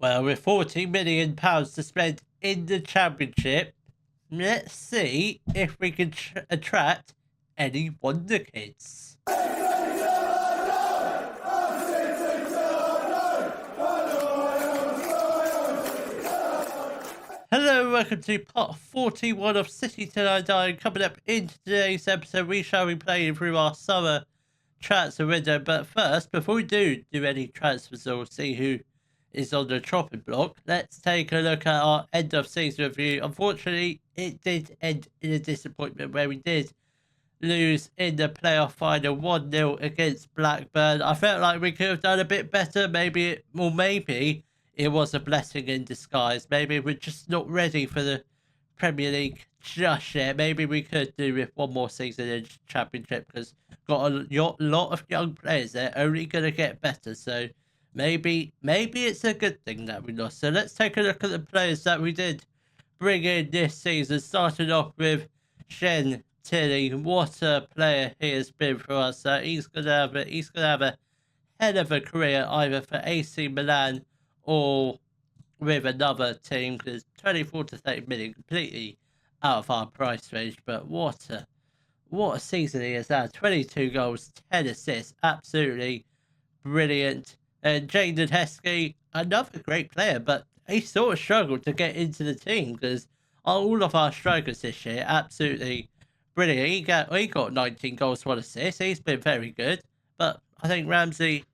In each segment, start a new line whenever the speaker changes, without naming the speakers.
Well, with £40 million to spend in the championship, let's see if we can attract any wonder kids. Hello, welcome to part 41 of City Till I Die. Coming up in today's episode, we shall be playing through our summer transfer window. But first, before we do any transfers or see who is on the chopping block, let's take a look at our end of season review. Unfortunately, it did end in a disappointment where we did lose in the playoff final 1-0 against Blackburn. I felt like we could have done a bit better. Maybe it was a blessing in disguise. Maybe we're just not ready for the Premier League just yet. Maybe we could do with one more season in the Championship, because got a lot of young players there, only going to get better. So maybe it's a good thing that we lost. So let's take a look at the players that we did bring in this season. Starting off with Shen Tilly. What a player he has been for us. He's gonna have a hell of a career either for AC Milan or with another team, because 24 to 30 million, completely out of our price range. But what a season he has had. 22 goals, 10 assists, absolutely brilliant. And Jaden Heskey, another great player, but he sort of struggled to get into the team because all of our strikers this year, absolutely brilliant. He got 19 goals, 1 assist. He's been very good, but I think Ramsey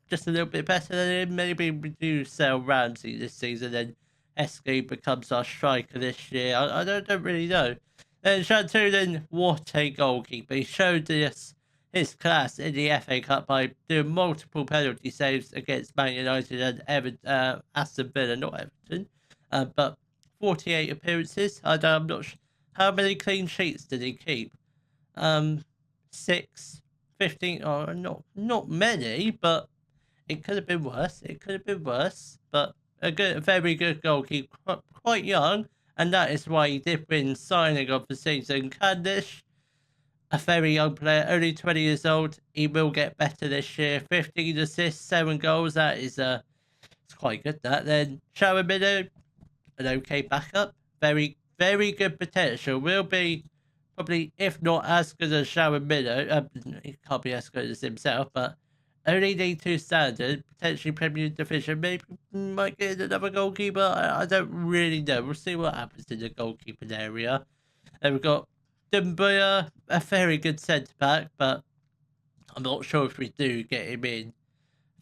just a little bit better than him. Maybe we do sell Ramsey this season, and Heskey becomes our striker this year. I don't really know. And Shantulan, what a goalkeeper. He showed us his class in the FA Cup by doing multiple penalty saves against Man United and Aston Villa, not Everton. But 48 appearances. I'm not sure. How many clean sheets did he keep? 6, 15. Oh, not many, but it could have been worse. But a very good goalkeeper, quite young, and that is why he did win signing of the season. Candish, a very young player, only 20 years old. He will get better this year. 15 assists, 7 goals. That is it's quite good. That then Sharon, an okay backup. Very good potential. Will be probably, if not as good as Sharon Miller. He can't be as good as himself, but only D2 standard, potentially Premier Division. Maybe might get another goalkeeper. I don't really know. We'll see what happens in the goalkeeping area. And we've got Dumbuya, a very good centre back, but I'm not sure if we do get him in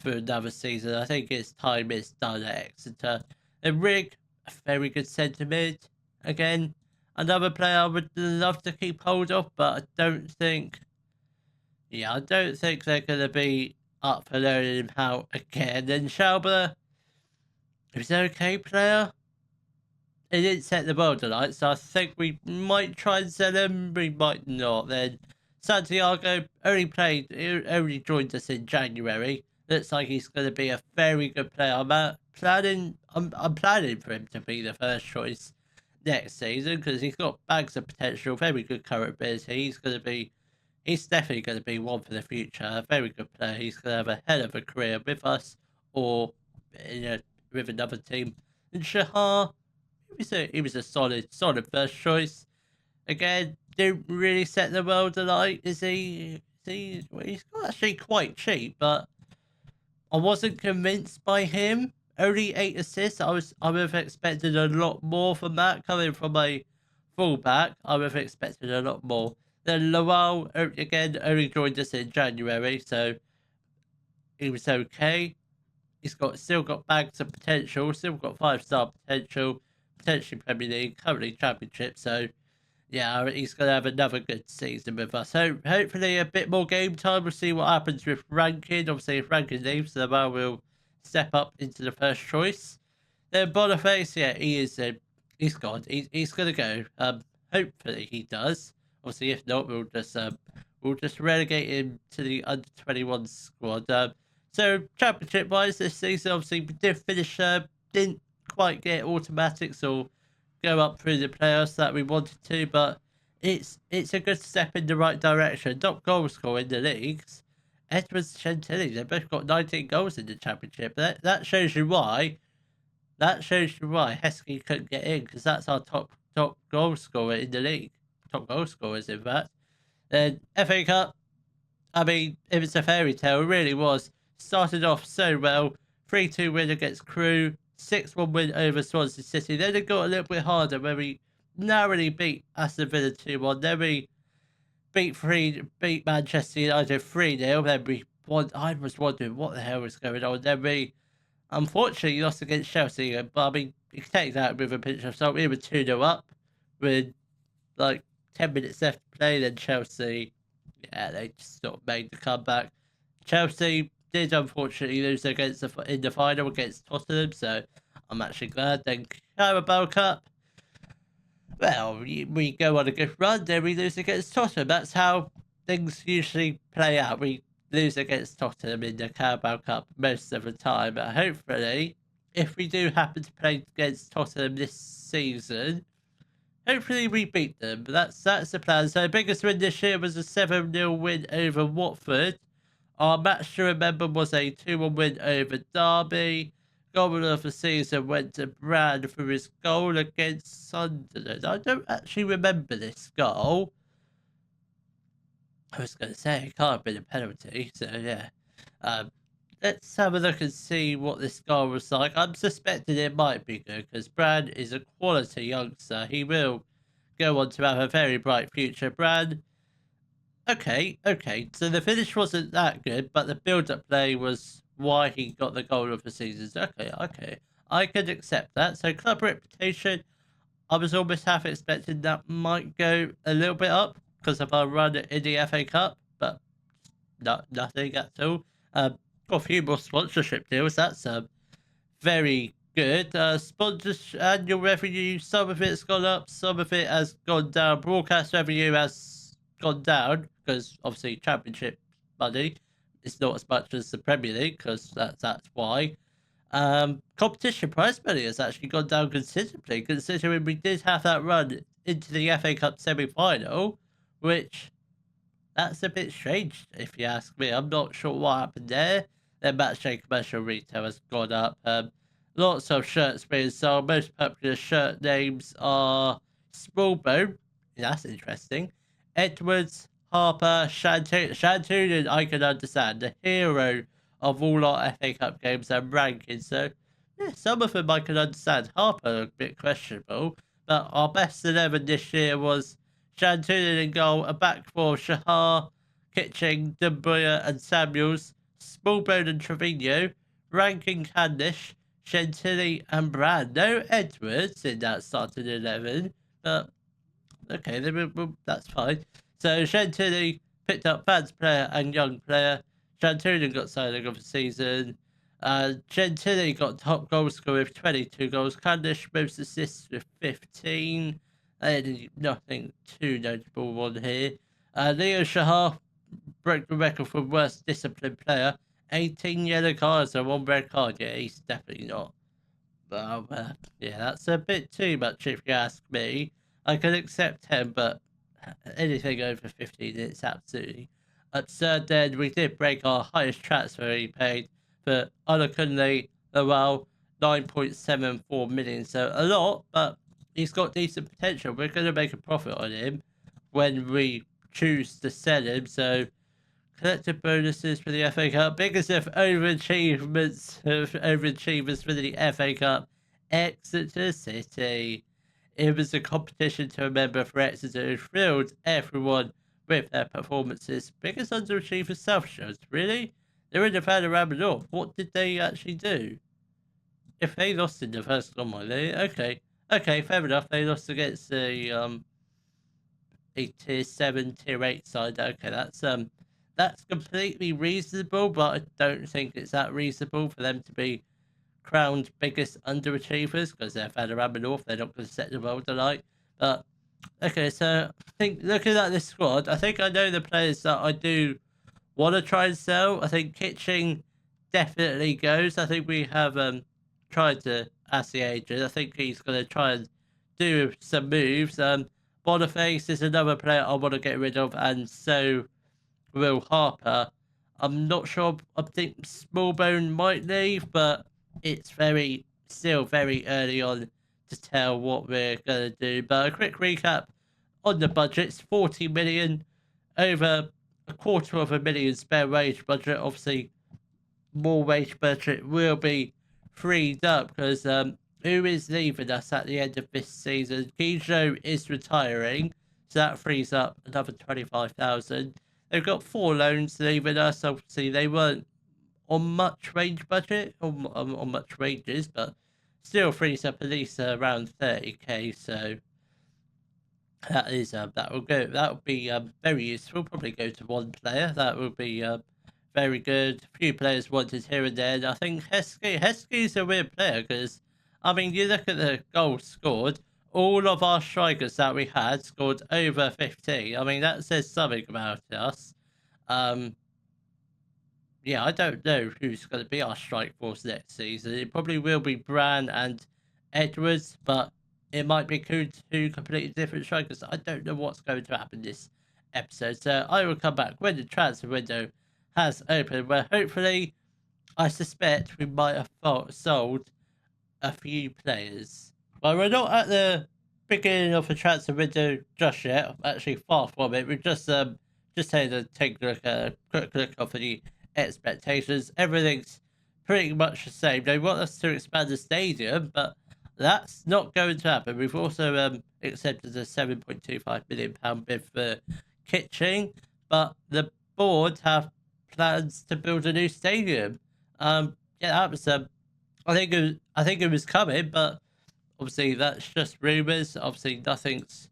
for another season. I think his time is done at Exeter. And Rig, a very good centre mid. Again, another player I would love to keep hold of, but I don't think they're going to be up for learning him out again. Then Schaubler, he's an okay player. He didn't set the world alight, so I think we might try and sell him, we might not. Then Santiago only joined us in January. Looks like he's going to be a very good player. I'm planning for him to be the first choice next season, because he's got bags of potential, very good current ability. He's definitely going to be one for the future. A very good player. He's going to have a hell of a career with us or with another team. And Shahar, he was a solid first choice. Again, didn't really set the world alight. Is he? Well, he's actually quite cheap, but I wasn't convinced by him. Only 8 assists. I would have expected a lot more from that. Coming from a fullback, I would have expected a lot more. Then Lowell, again, only joined us in January, so he was okay. He's still got bags of potential, still got 5-star potential, potentially Premier League, currently Championship. So, yeah, he's going to have another good season with us. So, hopefully a bit more game time. We'll see what happens with Rankin. Obviously, if Rankin leaves, Lowell will step up into the first choice. Then Boniface, yeah, he's gone. He's going to go. Hopefully he does. Obviously, if not, we'll just relegate him to the under-21 squad. So championship-wise this season, obviously we did finish. Didn't quite get automatics or go up through the playoffs that we wanted to, but it's a good step in the right direction. Top goal scorer in the leagues, Edwards, Chantilly, they both got 19 goals in the championship. That shows you why that shows you why Heskey couldn't get in, because that's our top goal scorer in the league. Top goal scorers, in fact. Then FA Cup, I mean, if it's a fairy tale, it really was. Started off so well. 3-2 win against Crewe. 6-1 win over Swansea City. Then it got a little bit harder when we narrowly beat Aston Villa 2-1. Then we beat Manchester United 3-0. Then we won. I was wondering what the hell was going on. Then we unfortunately lost against Chelsea. But I mean, you can take that with a pinch of salt. We were 2-0 up with like 10 minutes left to play. Then Chelsea, yeah, they just sort of made the comeback. Chelsea did unfortunately lose in the final against Tottenham, so I'm actually glad. Then Carabao Cup, well, we go on a good run, then we lose against Tottenham. That's how things usually play out. We lose against Tottenham in the Carabao Cup most of the time. But hopefully, if we do happen to play against Tottenham this season, hopefully we beat them. But that's the plan. So the biggest win this year was a 7-0 win over Watford. Our match to remember was a 2-1 win over Derby. Goal of the season went to Brand for his goal against Sunderland. I don't actually remember this goal. I was going to say it can't have been a penalty, so yeah. Let's have a look and see what this goal was like. I'm suspecting it might be good because Brand is a quality youngster. He will go on to have a very bright future. Brand. Okay. So the finish wasn't that good, but the build-up play was why he got the goal of the season. Okay. I could accept that. So club reputation, I was almost half expecting that might go a little bit up because of our run in the FA Cup, but nothing at all. Got a few more sponsorship deals. That's very good. Sponsors annual revenue, some of it's gone up, some of it has gone down. Broadcast revenue has gone down because obviously championship money is not as much as the Premier League because that's why. Competition prize money has actually gone down considerably, considering we did have that run into the FA Cup semi-final, which that's a bit strange if you ask me. I'm not sure what happened there. Their matchday commercial retail has gone up. Lots of shirts being sold. Most popular shirt names are Smallbone. That's interesting. Edwards, Harper, Shantoon, I can understand. The hero of all our FA Cup games and rankings. So, yeah, some of them I can understand. Harper, a bit questionable. But our best 11 this year was Shantoon in goal, a back four, Shahar, Kitching, Dumbuya and Samuels, Smallbone and Trevino, Ranking Candish, Chantilly and Brand. No Edwards in that starting 11, but okay, that's fine. So Chantilly picked up fans player and young player. Shantoon got signing of the season. Chantilly got top goal scorer with 22 goals. Candish most assists with 15. Nothing too notable on here. Leo Shahar broke the record for worst disciplined player. 18 yellow cards and 1 red card. Yeah, he's definitely not. But yeah, that's a bit too much if you ask me. I can accept 10, but anything over 15, it's absolutely absurd. Then we did break our highest transfer he paid for Olakunle Lowell, 9.74 million. So a lot, but he's got decent potential. We're going to make a profit on him when we choose to sell him. So collective bonuses for the FA Cup. Biggest of overachievers for the FA Cup. Exeter City. It was a competition to remember for Exeter who thrilled everyone with their performances. Biggest underachievers South shows. Really? They're in the Panorama North. What did they actually do? If they lost in the first on my league, okay, fair enough. They lost against the a tier 7, tier 8 side. Okay, that's completely reasonable, but I don't think it's that reasonable for them to be crowned biggest underachievers because they're Panorama North. They're not going to set the world alight. But okay, so I think looking at this squad, I think I know the players that I do want to try and sell. I think Kitching definitely goes. I think we have tried to ask the agent. I think he's going to try and do some moves. Boniface is another player I want to get rid of, and so will Harper. I'm not sure. I think Smallbone might leave, but it's very still very early on to tell what we're going to do. But a quick recap on the budgets: 40 million, over a $250,000 spare wage budget. Obviously, more wage budget will be freed up because who is leaving us at the end of this season? Gijo is retiring, so that frees up another 25,000. They've got 4 loans leaving us. Obviously, they weren't on much wage budget or on much wages, but still frees up at least around 30k. So that is that will go. That will be very useful. Probably go to 1 player. That will be very good. A few players wanted here and there. And I think Heskey's a weird player because, I mean, you look at the goals scored. All of our strikers that we had scored over 50. I mean, that says something about us. Yeah, I don't know who's going to be our strike force next season. It probably will be Bran and Edwards, but it might be two completely different strikers. I don't know what's going to happen this episode. So I will come back when the transfer window has opened, where hopefully, I suspect we might have sold a few players. Well, we're not at the beginning of the transfer window just yet. Actually, far from it. We're just here to take a quick look of the expectations. Everything's pretty much the same. They want us to expand the stadium, but that's not going to happen. We've also accepted a £7.25 million bid for Kitching, but the board have plans to build a new stadium. Yeah, that was I think it was coming, but obviously that's just rumours. Obviously nothing's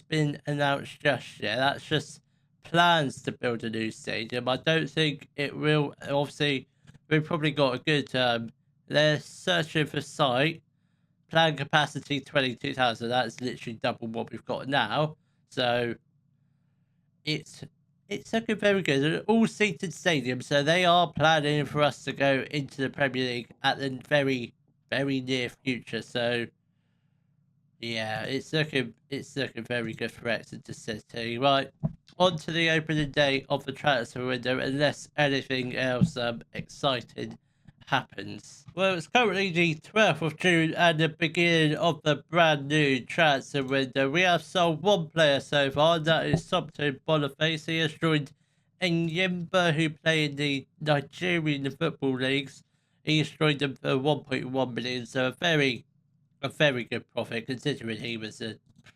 been announced just yet. That's just plans to build a new stadium. I don't think it will. Obviously, we've probably got a good. They're searching for site. Plan capacity 22,000. That's literally double what we've got now. So it's looking very good. An all-seated stadium, so they are planning for us to go into the Premier League at the very, very near future. So yeah, it's looking very good for Exeter City. Right, on to the opening day of the transfer window, unless anything else exciting happens. Well, it's currently the 12th of June and the beginning of the brand new transfer window. We have sold 1 player so far, and that is Somto Boniface. He has joined Enyimba, who play in the Nigerian football leagues. He's joined them for 1.1 million, so a very good profit considering he was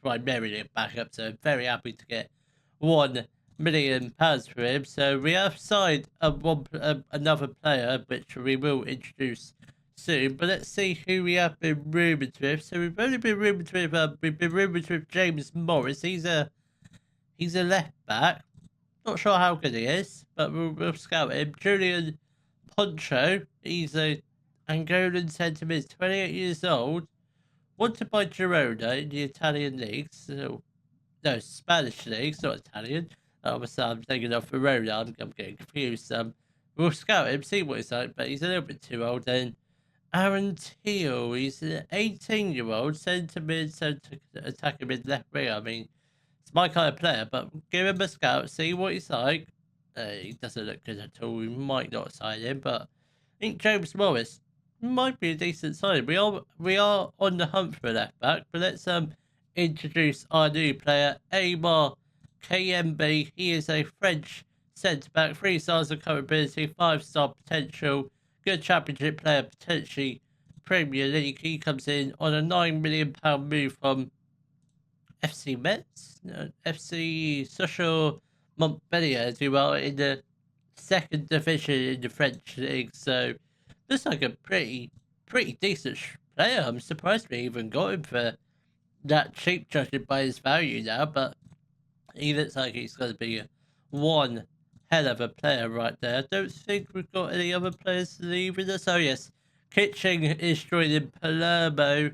primarily a backup. So very happy to get £1 million for him. So we have signed another player, which we will introduce soon. But let's see who we have been rumoured with. So we've only been rumoured with James Morris. He's a left back. Not sure how good he is, but we'll scout him. Julian Poncho. He's a Angolan centre mid, 28 years old. Wanted by Girona in the Italian leagues. So, no, Spanish leagues, not Italian. I'm thinking of Verona. I'm getting confused. We'll scout him, see what he's like, but he's a little bit too old. Then Aaron Teal, he's an 18-year-old centre mid, attacking mid left wing. I mean, it's my kind of player, but give him a scout, see what he's like. He doesn't look good at all. We might not sign him, but I think James Morris might be a decent sign. We are on the hunt for a left back, but let's introduce our new player, Amar KMB. He is a French centre back, 3 stars of current ability, 5-star potential, good championship player, potentially Premier League. He comes in on a £9 million move from FC Metz, FC Social Montpellier, as well, in the 2nd division in the French league. So looks like a pretty decent player. I'm surprised we even got him for that cheap, judging by his value now. But he looks like he's going to be one hell of a player right there. I don't think we've got any other players leaving us. Oh yes, Kitching is joining Palermo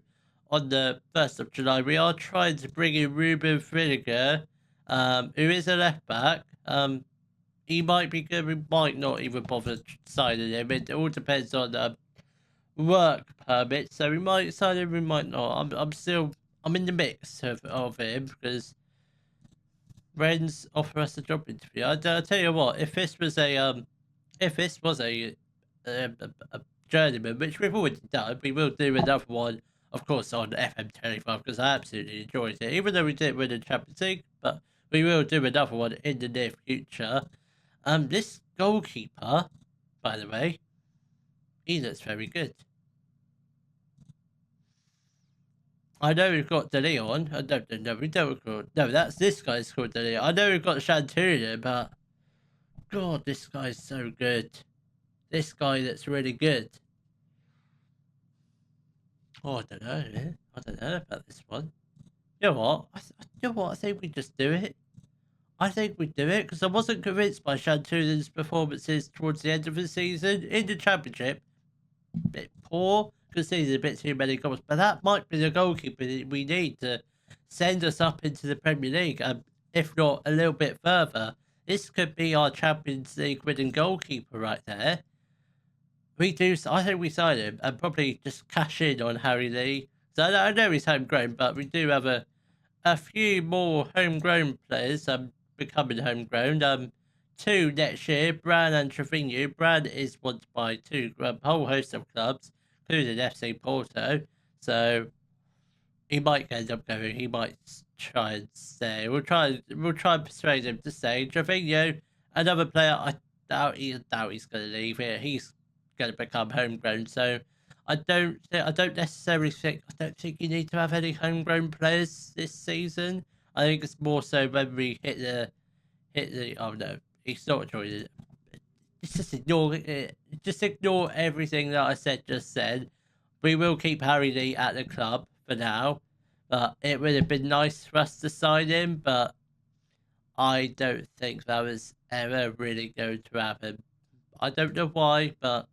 on the 1st of July. We are trying to bring in Ruben Fridiger, who is a left back. He might be good, we might not even bother signing him. It all depends on work permit. So we might sign him, we might not. I'm in the mix of him because Rennes offer us a job interview. I'll tell you what, if this was a journeyman, which we've already done. We will do another one, of course, on FM24 because I absolutely enjoyed it, even though we didn't win the Champions League. But we will do another one in the near future. This goalkeeper, by the way, he looks very good. I know we've got De Leon. I don't know. We don't call. No, that's this guy's called De Leon. I know we've got Shantuna, but God, this guy's so good. This guy that's really good. Oh, I don't know. I don't know about this one. You know what? You know what? I think we just do it. I think we do it because I wasn't convinced by Shantuna's performances towards the end of the season in the championship. Bit poor, conceded a bit too many goals, but that might be the goalkeeper that we need to send us up into the Premier League, if not a little bit further. This could be our Champions League winning goalkeeper right there. I think we sign him and probably just cash in on Harry Lee. So I know he's homegrown, but we do have a few more homegrown players becoming homegrown. 2 next year, Bran and Trevino. Bran is wanted by a whole host of clubs, including FC Porto. So he might end up going. He might try and stay. We'll try and persuade him to stay. Trevino, another player. I doubt he's going to leave here. He's going to become homegrown. So I don't think you need to have any homegrown players this season. I think it's more so when we hit the. Oh no, he's not joining it. Just ignore it. Just ignore everything that I just said. We will keep Harry Lee at the club for now. But it would have been nice for us to sign him, but I don't think that was ever really going to happen. I don't know why, but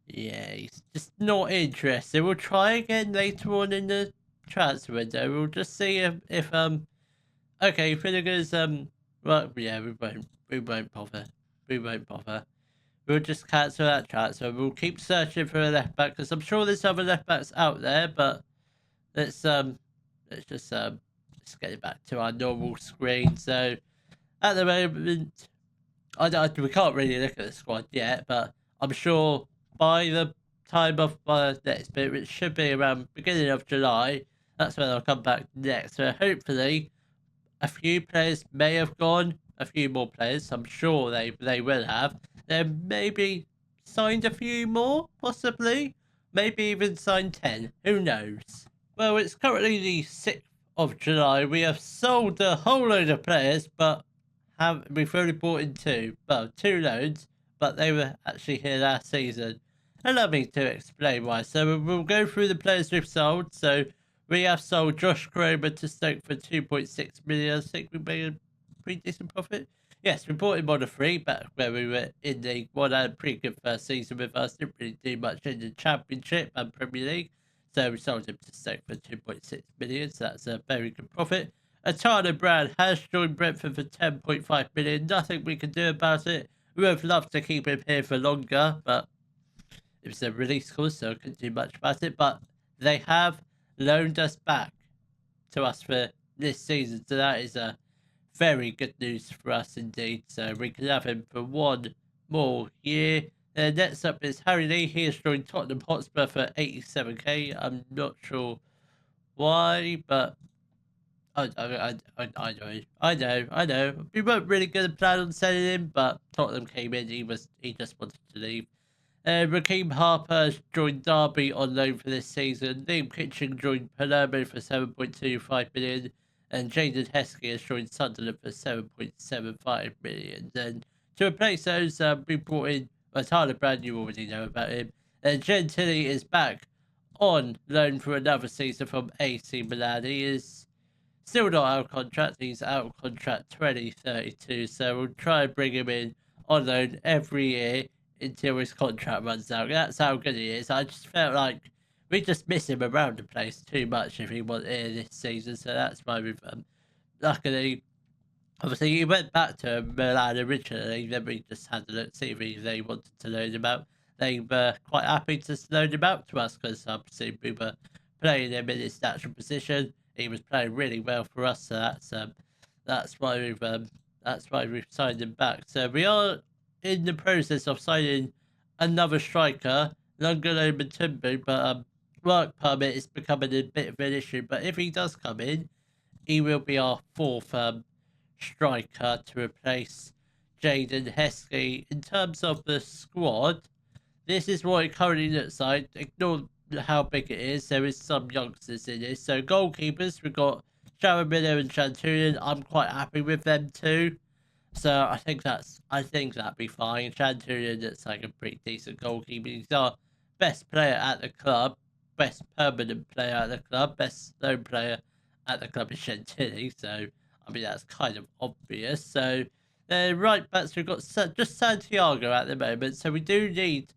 yeah, he's just not interested. We'll try again later on in the transfer window. We'll just see if okay, Finnegan's well, yeah, we won't bother. We'll just cancel that transfer. We'll keep searching for a left back because I'm sure there's other left backs out there, but let's just let's get it back to our normal screen. So at the moment, we can't really look at the squad yet, but I'm sure by the time of my next bit, which should be around beginning of July, that's when I'll come back next. So hopefully, a few players may have gone, a few more players. I'm sure they will have. Then maybe signed a few more, possibly. Maybe even signed 10. Who knows? Well, it's currently the 6th of July. We have sold a whole load of players, but we've only bought in 2. Well, 2 loads, but they were actually here last season. Allow me to explain why. So we'll go through the players we've sold. So we have sold Josh Cromer to Stoke for 2.6 million. I think we made a pretty decent profit. Yes, we bought him on a free back where we were in League One. Had a pretty good first season with us. Didn't really do much in the Championship and Premier League. So we sold him to Stoke for 2.6 million. So that's a very good profit. Atana Brand has joined Brentford for 10.5 million. Nothing we can do about it. We would have loved to keep him here for longer, but it was a release clause, so I couldn't do much about it. But they have loaned us back to us for this season. So that is a very good news for us indeed. So we can have him for 1 more year. Next up is Harry Lee. He has joined Tottenham Hotspur for 87k. I'm not sure why, but I know. We weren't really going to plan on selling him, but Tottenham came in. He just wanted to leave. Raheem Harper has joined Derby on loan for this season. Liam Kitchen joined Palermo for 7.25 million. And Jaden Heskey has joined Sunderland for 7.75 million. And to replace those, we brought in Tyler Brand, you already know about him. And Gentili is back on loan for another season from AC Milan. He is still not out of contract. He's out of contract 2032. So we'll try and bring him in on loan every year until his contract runs out. That's how good he is. I just felt like we just miss him around the place too much if he wasn't here this season. So that's why we've luckily, obviously, he went back to Milan originally. Then we just had a look, see if they wanted to loan him out. They were quite happy to loan him out to us because obviously we were playing him in his natural position. He was playing really well for us. So that's why we've signed him back. So we are in the process of signing another striker. longer loan Matumbo, but work permit is becoming a bit of an issue. But if he does come in, he will be our fourth striker to replace Jaden Heskey. In terms of the squad, this is what it currently looks like. Ignore how big it is. There is some youngsters in this. So goalkeepers, we've got Sharon Miller and Chantulian. I'm quite happy with them too. So I think that'd be fine. Chantulian looks like a pretty decent goalkeeper. He's our best player at the club, best permanent player at the club, best loan player at the club is Chantilly. So I mean that's kind of obvious. So right backs we've got just Santiago at the moment. So we do need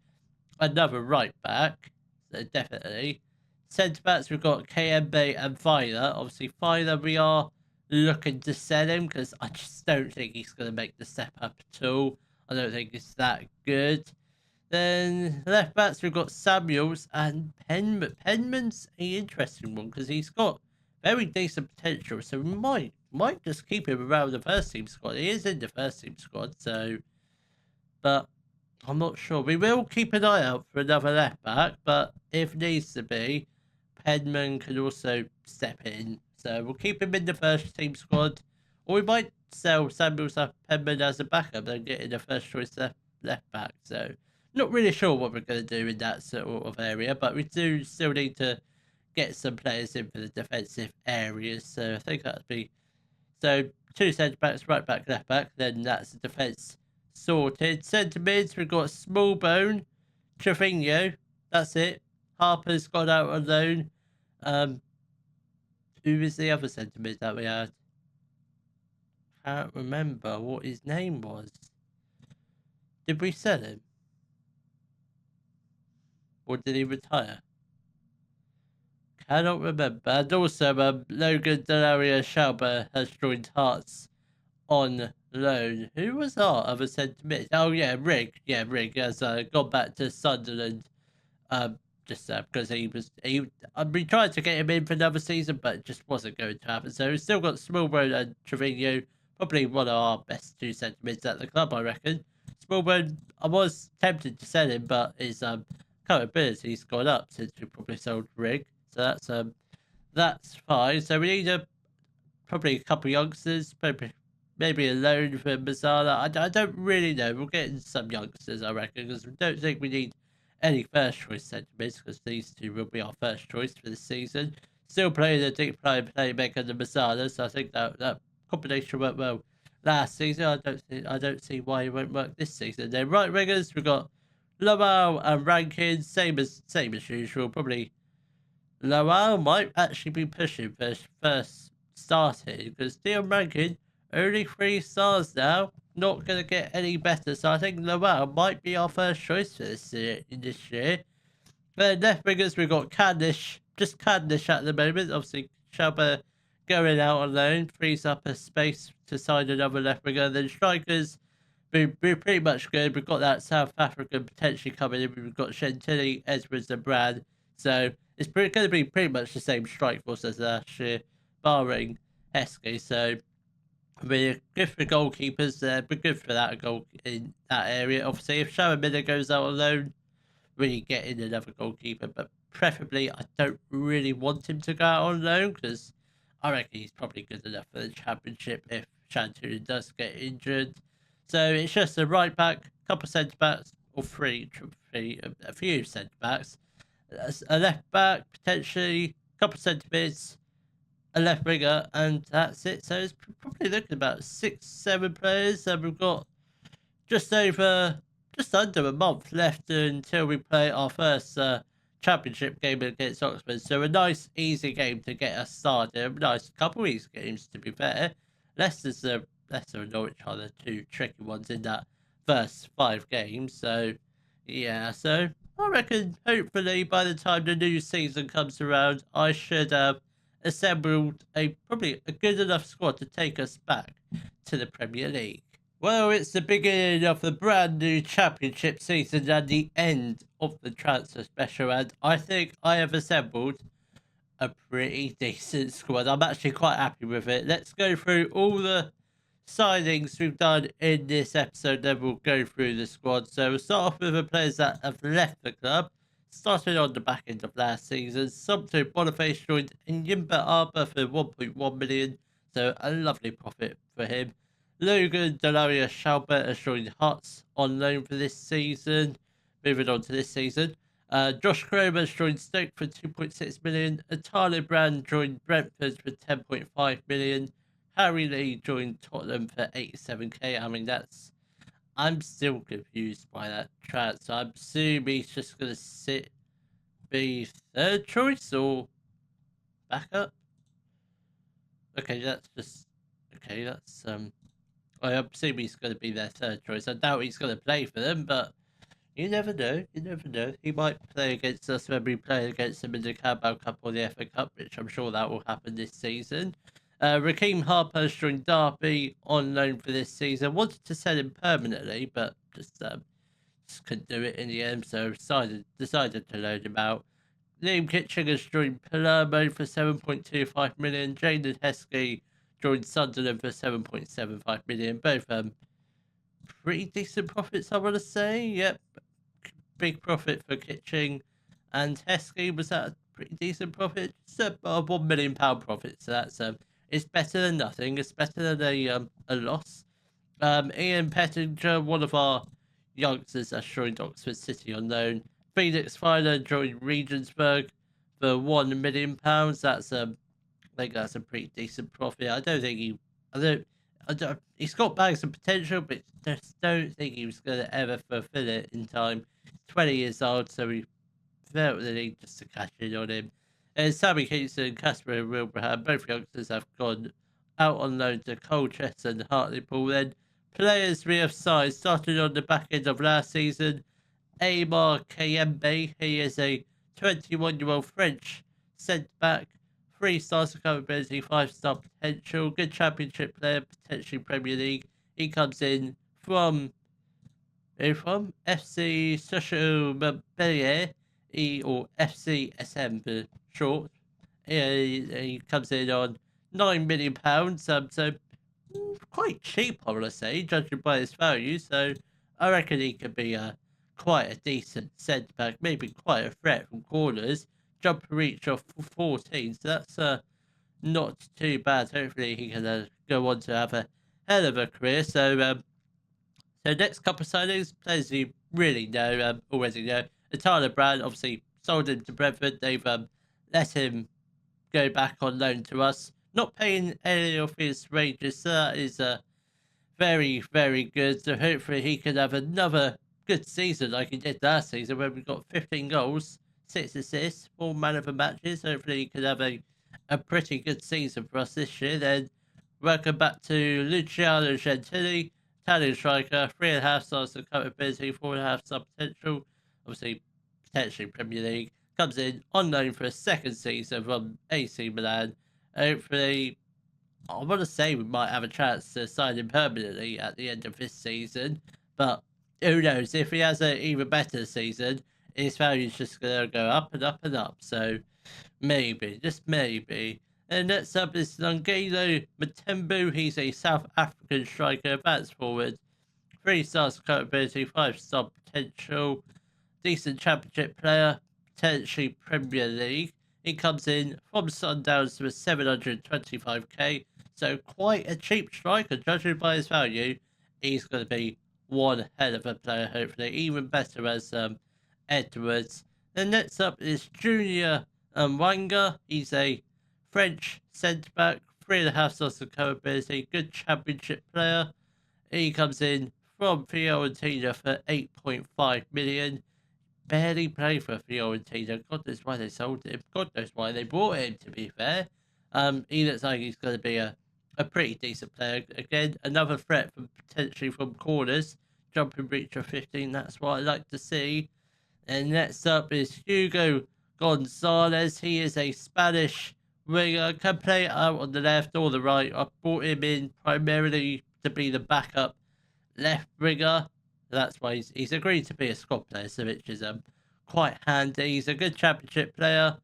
another right back. So definitely. Centre backs we've got KMB and Vila. Obviously Vila we are looking to sell him because I just don't think he's going to make the step up at all. I don't think it's that good. Then left backs we've got Samuels and Penman. Penman's an interesting one because he's got very decent potential, so we might just keep him around the first team squad. He is in the first team squad, so but I'm not sure. We will keep an eye out for another left back, but if needs to be, Penman can also step in. So we'll keep him in the first team squad, or we might sell Samuels and Penman as a backup and get in the first choice left back. So not really sure what we're going to do in that sort of area, but we do still need to get some players in for the defensive areas. So I think that'd be so 2 centre backs, right back, left back. Then that's the defence sorted. Centre mids, we've got Smallbone, Trevino. That's it. Harper's gone out on loan. Who was the other centre mid that we had? Can't remember what his name was. Did we sell him? Or did he retire? Cannot remember. And also, Logan Delaria Shalba has joined Hearts on loan. Who was our other centre mid? Oh yeah, Rig. Yeah, Rig has gone back to Sunderland. Just because we tried to get him in for another season, but it just wasn't going to happen. So we've still got Smallbone and Trevino, probably one of our best 2 centre mids at the club, I reckon. Smallbone, I was tempted to sell him, but his current ability's gone up since we probably sold Rig. So that's fine. So we need probably a couple of youngsters, maybe a loan for Mazzala. I don't really know. We'll get in some youngsters, I reckon, because we don't think we need any first choice centre mids, because these 2 will be our first choice for this season. Still playing the deep playmaker, the Mazzala, so I think that combination worked well last season. I don't see why it won't work this season. Then right wingers, we've got Lowell and Rankin, same as usual. Probably Lowell might actually be pushing for first starting because Dion Rankin only 3 stars now. Not going to get any better. So I think Lowell might be our first choice for this year. Then left wingers, we've got Candish. Just Candish at the moment. Obviously, Shelba going out on loan. Frees up a space to sign another left winger. Then strikers, we're pretty much good. We've got that South African potentially coming in. We've got Chantilly, Edwards and Brad. So it's going to be pretty much the same strike force as last year, barring Heskey. So we're good for goalkeepers. We're good for that goal in that area. Obviously, if Sharon Miller goes out on loan, we get in another goalkeeper. But preferably, I don't really want him to go out on loan because I reckon he's probably good enough for the championship if Chantulian does get injured. So it's just a right back, a couple of centre backs, or a few centre backs, a left back, potentially a couple of centre mids, a left winger, and that's it. So it's probably looking about 6-7 players, and we've got just under a month left until we play our first championship game against Oxford. So a nice, easy game to get us started. A nice couple of easy games, to be fair. Leicester and Norwich are the 2 tricky ones in that first 5 games. So yeah, so I reckon hopefully by the time the new season comes around, I should have assembled probably a good enough squad to take us back to the Premier League. Well, it's the beginning of the brand new championship season and the end of the transfer special, and I think I have assembled a pretty decent squad. I'm actually quite happy with it. Let's go through all the signings we've done in this episode, then we'll go through the squad. So we'll start off with the players that have left the club. started on the back end of last season. Sumpter Boniface joined Yimba Arbor for 1.1 million, so a lovely profit for him. Logan Delaria Shalbert has joined Hearts on loan for this season. Moving on to this season. Josh Cromer has joined Stoke for 2.6 million. Atala Brand joined Brentford for 10.5 million. Harry Lee joined Tottenham for 87k. I mean, I'm still confused by that transfer. I assume he's just going to be third choice or backup. Okay, I assume he's going to be their third choice. I doubt he's going to play for them, but you never know. You never know. He might play against us when we play against him in the Carabao Cup or the FA Cup, which I'm sure that will happen this season. Raheem Harper has joined Derby on loan for this season. Wanted to sell him permanently, but just couldn't do it in the end, so decided to loan him out. Liam Kitching has joined Palermo for 7.25 million. Jayden Heskey joined Sunderland for 7.75 million. Both pretty decent profits, I want to say. Yep, big profit for Kitching, and Heskey was at a pretty decent profit, just a £1 million profit. So that's it's better than nothing. It's better than a loss. Ian Pettinger, one of our youngsters, has joined Oxford City on loan. Felix Finer joined Regensburg for £1 million. That's I think that's a pretty decent profit. I don't. He's got bags of potential, but just don't think he was going to ever fulfill it in time. 20 years old, so we felt the need just to cash in on him. And Sammy Kingston, Casper and Wilbraham, both youngsters have gone out on loan to Colchester and Hartlepool. Then players we have signed started on the back end of last season. Aymar Kayembe, he is a 21-year-old French centre-back, 3 stars of capability, 5-star potential, good championship player, potentially Premier League. He comes in from FC Social Montpellier, or FCSM for short. He comes in on £9 million, so quite cheap, I want to say, judging by his value. So I reckon he could be quite a decent centre back, maybe quite a threat from corners. Jumper reach of 14, so that's not too bad. Hopefully he can go on to have a hell of a career. So next couple of signings, players you really know, already know. Atala Brand, obviously sold him to Brentford. They've let him go back on loan to us, not paying any of his wages. So that is very, very good. So hopefully he can have another good season like he did last season, where we got 15 goals, 6 assists, 4 man of the matches. Hopefully he could have a pretty good season for us this year. Then welcome back to Luciano Gentili, Italian striker, 3.5 stars of capability, 4.5 star potential, obviously potentially Premier League. Comes in on loan for a second season from AC Milan. Hopefully, I want to say we might have a chance to sign him permanently at the end of this season, but who knows? If he has an even better season, his value is just going to go up and up and up. So maybe, just maybe. And next up is Lungelo Matembu. He's a South African striker, advanced forward, 3 stars capability, 5-star potential, decent championship player, potentially Premier League. He comes in from Sundowns to a 725k, so quite a cheap striker, judging by his value. He's going to be one hell of a player, hopefully, even better as Edwards. Then next up is Junior Wanga. He's a French centre-back, 3.5 stars of capability, good championship player. He comes in from Fiorentina for 8.5 million. Barely played for Fiorentina. God knows why they sold him. God knows why they bought him, to be fair. He looks like he's going to be a pretty decent player. Again, another threat potentially from corners. Jumping reach of 15, that's what I like to see. And next up is Hugo Gonzalez. He is a Spanish winger. Can play out on the left or the right. I brought him in primarily to be the backup left winger. That's why he's agreed to be a squad player, so which is quite handy. He's a good championship player.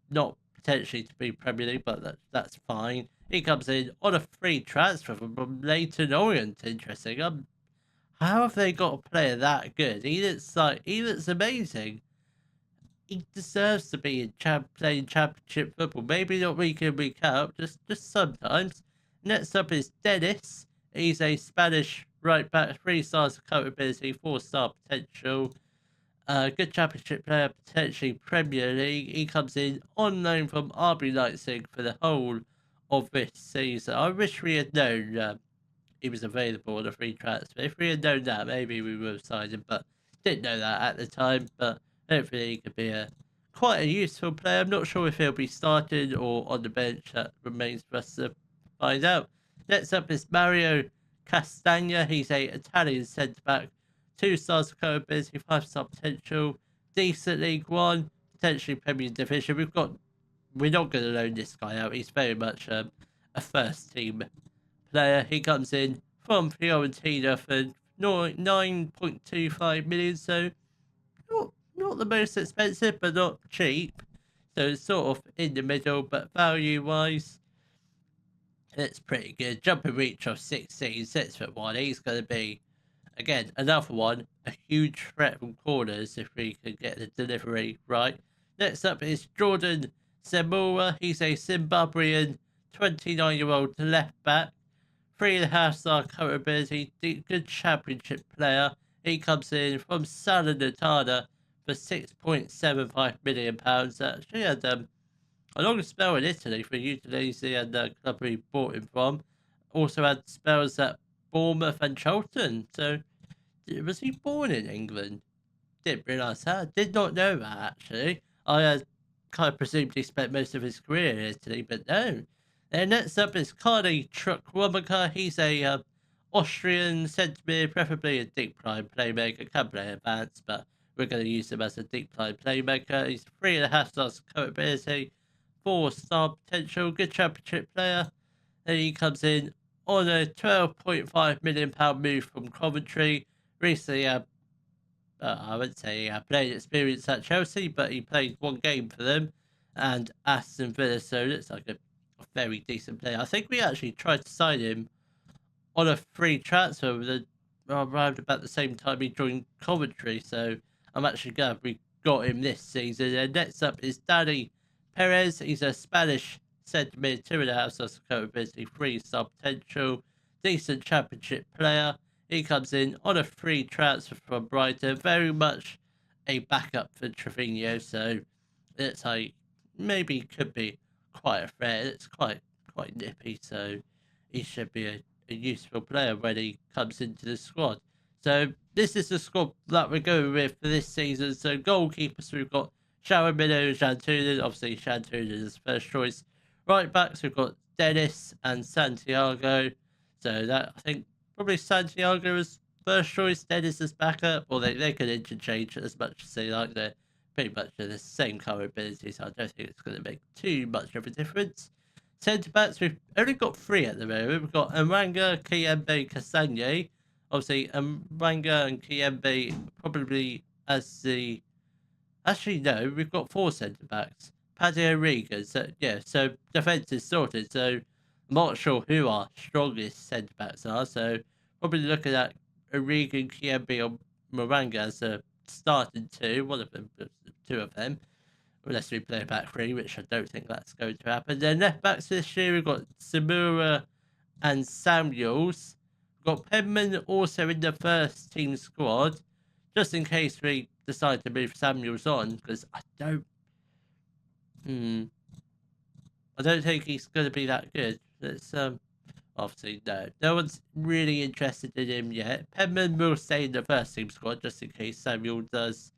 Not potentially to be Premier League, but that's fine. He comes in on a free transfer from Leyton Orient. Interesting. How have they got a player that good? He looks amazing. He deserves to be in playing championship football. Maybe not week in, week out, just sometimes. Next up is Dennis. He's a Spanish right back, 3 stars of capability, 4-star potential. Good championship player, potentially Premier League. He comes in on loan from RB Leipzig for the whole of this season. I wish we had known he was available on a free transfer. If we had known that, maybe we would have signed him, but didn't know that at the time. But hopefully he could be quite a useful player. I'm not sure if he'll be started or on the bench. That remains for us to find out. Next up is Mario Castagna. He's a Italian centre-back. 2 stars of capability, 5-star potential. Decent League One, potentially Premier Division. We're not going to loan this guy out. He's very much a first team player. He comes in from Fiorentina for 9.25 million, so not the most expensive, but not cheap. So it's sort of in the middle, but value-wise, it's pretty good. Jumping reach of 16, 6'1". He's going to be, again, another one, a huge threat from corners if we can get the delivery right. Next up is Jordan Zemura. He's a Zimbabwean 29-year-old left back. 3.5-star capability, good championship player. He comes in from Salernitana for £6.75 million. Actually had a long spell in Italy for Udinese and the club we bought him from. Also had spells at Bournemouth and Charlton. So, was he born in England? Didn't realise that. Did not know that, actually. I kind of presumed he spent most of his career in Italy, but no. And next up is Carney Chukwuemeka. He's a Austrian centre-mid, preferably a deep line playmaker. Can play advanced, but we're going to use him as a deep line playmaker. He's 3.5 stars capability, 4-star potential, good championship player. And he comes in on a £12.5 million move from Coventry. Recently, I wouldn't say he played experience at Chelsea, but he played 1 game for them and Aston Villa, so it looks like a very decent player. I think we actually tried to sign him on a free transfer around about the same time he joined Coventry, so I'm actually glad we got him this season. And next up is Danny Perez. He's a Spanish centre-mid, 2.5 stars capability, 3-star potential, decent championship player. He comes in on a free transfer from Brighton, very much a backup for Trevino, so it's like maybe could be quite a threat. It's quite nippy, so he should be a useful player when he comes into the squad. So this is the squad that we're going with for this season. So goalkeepers, we've got Sharon Minnow and Shantunan. Obviously Shantunan is first choice. Right backs, we've got Dennis and Santiago. So that, I think, probably Santiago is first choice, Dennis is backup, or they could interchange as much as they like. They're pretty much the same colour ability, so I don't think it's going to make too much of a difference. Centre backs, we've only got 3 at the moment. We've got Amranga, Kiembe, Castagne. Obviously, Amranga and Kiembe probably as the... Actually, no, we've got 4 centre backs. Paddy O'Regan, so defence is sorted. So I'm not sure who our strongest centre backs are. So probably looking at O'Regan, Kiembe, or Moranga as a starting 2. One of them, 2 of them. Unless we play back 3, which I don't think that's going to happen. Then left backs this year, we've got Samura and Samuels. We've got Penman also in the first team squad, just in case we decide to move Samuels on, because I don't think he's going to be that good. It's obviously no one's really interested in him yet. Penman will stay in the first team squad just in case Samuel does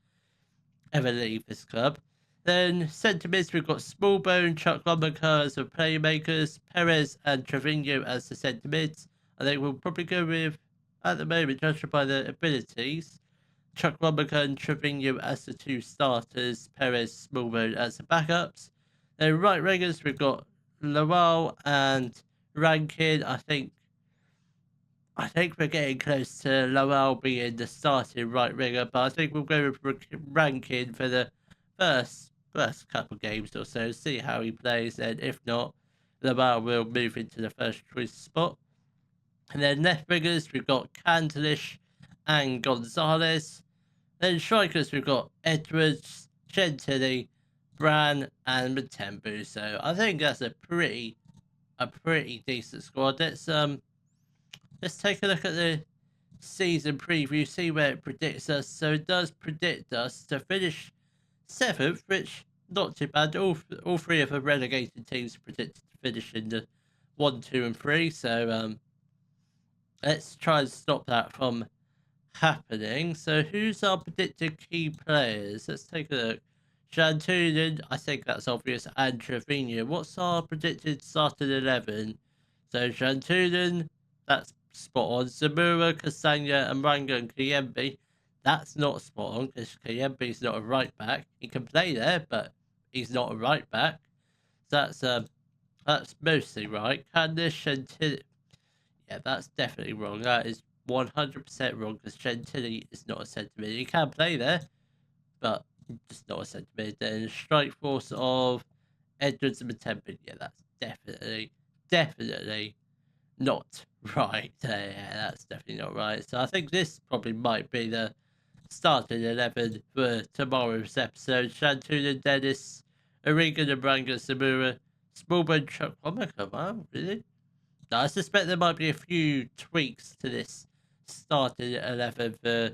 ever leave this club. Then centre mids, we've got Smallbone, Chukwuemeka as the playmakers, Perez and Trevino as the centre mids. I think we'll probably go with, at the moment, judged by the abilities, Chukwuemeka and Trevino as the 2 starters, Perez, Smallbone as the backups. Then right wingers, we've got Lawal and Rankin. I think we're getting close to Lawal being the starting right winger, but I think we'll go with Rankin for the first couple games or so, see how he plays, and if not, Lawal will move into the first choice spot. And then left wingers, we've got Candlish and Gonzalez. Then strikers, we've got Edwards, Gentili, Bran, and Matembu. So I think that's a pretty decent squad. Let's take a look at the season preview, see where it predicts us. So it does predict us to finish 7th, which not too bad. All three of the relegated teams predicted to finish in the 1, 2, and 3. So let's try and stop that from happening. So who's our predicted key players? Let's take a look. Shantunen, I think that's obvious, and Trevino. What's our predicted starting 11? So Shantunen, that's spot on. Zamora, Castagna, Amranga, and Kiyembe. That's not spot on because Kiyembe's not a right back. He can play there, but he's not a right back. So that's mostly right. Candice, Chantilly. Yeah, that's definitely wrong. That is 100% wrong because Chantilly is not a centre mid. He can play there, but just not a centre mid. Then strike force of Edwards and Matemba. Yeah, that's definitely not right. Yeah, that's definitely not right. So I think this probably might be the starting 11 for tomorrow's episode. Shantuna, Dennis, Origan, Abranga, Samura, Smallbone, Chukwamaka. Wow, really? No, I suspect there might be a few tweaks to this starting 11 for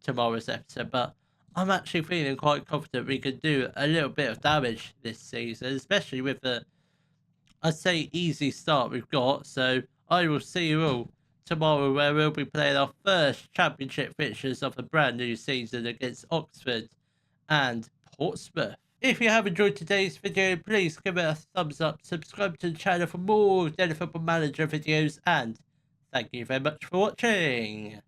tomorrow's episode, but I'm actually feeling quite confident we could do a little bit of damage this season, especially with the, I'd say, easy start we've got. So I will see you all tomorrow, where we'll be playing our first championship fixtures of the brand new season against Oxford and Portsmouth. If you have enjoyed today's video, please give it a thumbs up, subscribe to the channel for more Daily Football Manager videos, and thank you very much for watching.